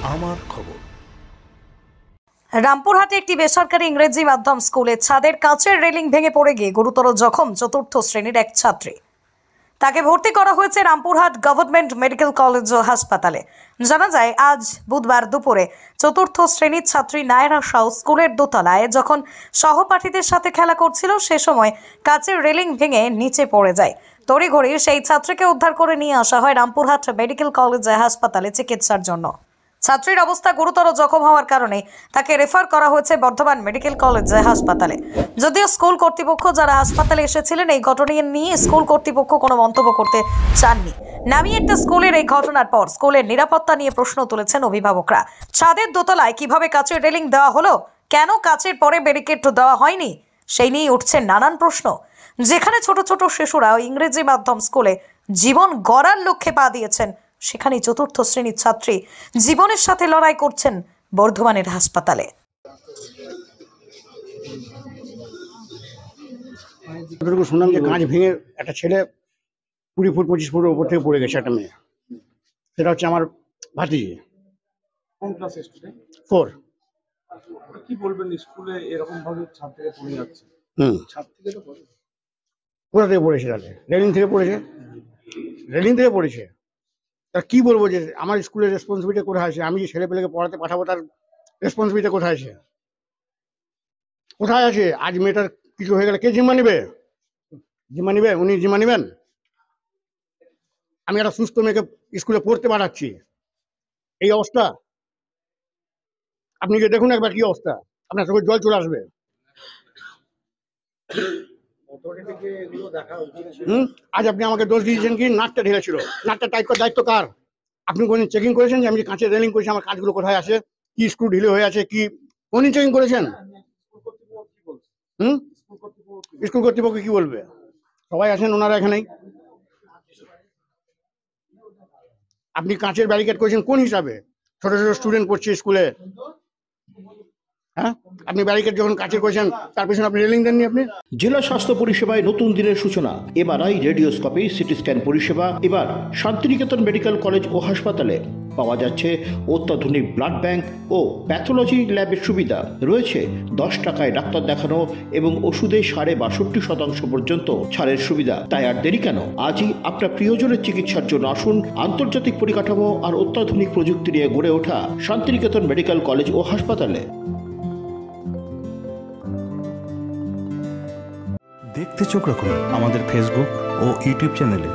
আমার খবর। রামপুরহাটে একটি বেসরকারি ইংরেজি মাধ্যম স্কুলের ছাদের কাচের রেলিং ভেঙে পড়ে গিয়ে গুরুতর জখম চতুর্থ শ্রেণীর এক ছাত্রী। তাকে ভর্তি করা হয়েছে রামপুরহাট গভর্নমেন্ট মেডিকেল কলেজ ও হাসপাতালে। জানা যায়, আজ বুধবার দুপুরে চতুর্থ শ্রেণীর ছাত্রী নায়রা সাউ স্কুলের দোতলায় যখন সহপাঠীদের সাথে খেলা করছিল, সে সময় কাচের রেলিং ভেঙে নিচে পড়ে যায়। তড়িঘড়ি সেই ছাত্রীকে উদ্ধার করে নিয়ে আসা হয় রামপুরহাট মেডিকেল কলেজ হাসপাতালে চিকিৎসার জন্য। ছাত্রীর অবস্থা গুরুতর জখম হওয়ার কারণে তাকে রেফার করা হয়েছে বর্ধমান মেডিকেল কলেজ হাসপাতালে। যদিও স্কুল কর্তৃপক্ষ যারা হাসপাতালে এসেছিলেন এই ঘটনা নিয়ে স্কুল কর্তৃপক্ষ কোনো মন্তব্য করতে চাননি। নামিয়েট্টা স্কুলের এই ঘটনার পর স্কুলের নিরাপত্তা নিয়ে প্রশ্ন তুলেছেন অভিভাবকরা। ছাদের দোতলায় কিভাবে কাচের রেলিং দেওয়া হলো, কেন কাচের পরে ব্যারিকেড দেওয়া হয়নি, সেই নিয়ে উঠছে নানান প্রশ্ন। যেখানে ছোট ছোট শিশুরা ইংরেজি মাধ্যম স্কুলে জীবন গড়ার লক্ষ্যে পা দিয়েছেন, সেখানে চতুর্থ শ্রেণীর ছাত্রী জীবনের সাথে লড়াই করছেন বর্ধমানের হাসপাতালে। শুনলাম যে কাঁচ ভেঙে একটা ছেলে 20 ফুট 25 ফুটের উপর থেকে পড়ে গেছে, একটা মেয়ে। সেটা হচ্ছে আমার ভাতিজি। কোন ক্লাসের স্টুডেন্ট? 4। কি বলবেন, স্কুলে এরকম ভাবে ছাদ থেকে পড়ে যাচ্ছে? ছাদ থেকে তো পড়ে। কোথা থেকে পড়েছে? তাহলে রেলিং থেকে পড়েছে। রেলিং থেকে পড়েছে। তা কি বলবো, যে আমার স্কুলের রেসপন্সিবিলিটি কোথায় আছে? আমি যে ছেলে পেলেকে পড়াতে পাঠাবো, তার রেসপন্সিবিলিটি কোথায় আছে? কোথায় আছে? আজ মেয়েটার কিছু হয়ে গেলে কে জিম্মা নিবে? জিম্মা নিবে? উনি জিম্মা নিবেন? আমি একটা সুস্থ মেয়েকে স্কুলে পড়তে পাঠাচ্ছি, এই অবস্থা। আপনি গিয়ে দেখুন একবার কি অবস্থা, আপনার চোখে জল চলে আসবে। আজ আপনি আমাকে দোষ দিয়েছেন কি নাটটা ঢেলেছিল, নাটটা টাইট করার দায়িত্ব কার? আপনি কোনদিন চেকিং করেছেন যে আমি যে কাঁচের রেলিং করেছি আমার কাঁচগুলো কোথায় আছে, কি স্ক্রু ঢিলে হয়ে আছে, কি কোনদিন চেকিং করেছেন? স্কুল কর্তৃপক্ষ কি বলবে? সবাই আছেন ওনারা এখানেই। আপনি কাঁচের ব্যারিকেড করেছেন কোন হিসাবে? ছোট ছোট স্টুডেন্ট পড়ছে স্কুলে। হ্যাঁ, আপনি ব্যারিকেড যখন কাঁচের করেছেন তার পেছনে আপনি রেলিং দেননি। আপনি জেলা স্বাস্থ্য পরিষেবায় নতুন দিনের সূচনা। এমআরআই, রেডিওস্কোপি, সিটি স্ক্যান পরিষেবা এবার শান্তিনিকেতন মেডিকেল কলেজ ও হাসপাতালে পাওয়া যাচ্ছে। অত্যাধুনিক ব্লাড ব্যাংক ও প্যাথোলজি ল্যাবের সুবিধা রয়েছে। 10 টাকায় ডাক্তার দেখানো এবং ওষুধে 62.5% পর্যন্ত ছাড়ের সুবিধা। তাই আর দেরি কেন? আজই আপনার প্রিয়জনের চিকিৎসার জন্য আসুন আন্তর্জাতিক পরিকাঠামো আর অত্যাধুনিক প্রযুক্তি নিয়ে গড়ে ওঠা শান্তিনিকেতন মেডিকেল কলেজ ও হাসপাতালে। দেখতে চোখ রাখুন আমাদের ফেসবুক ও ইউটিউব চ্যানেলে।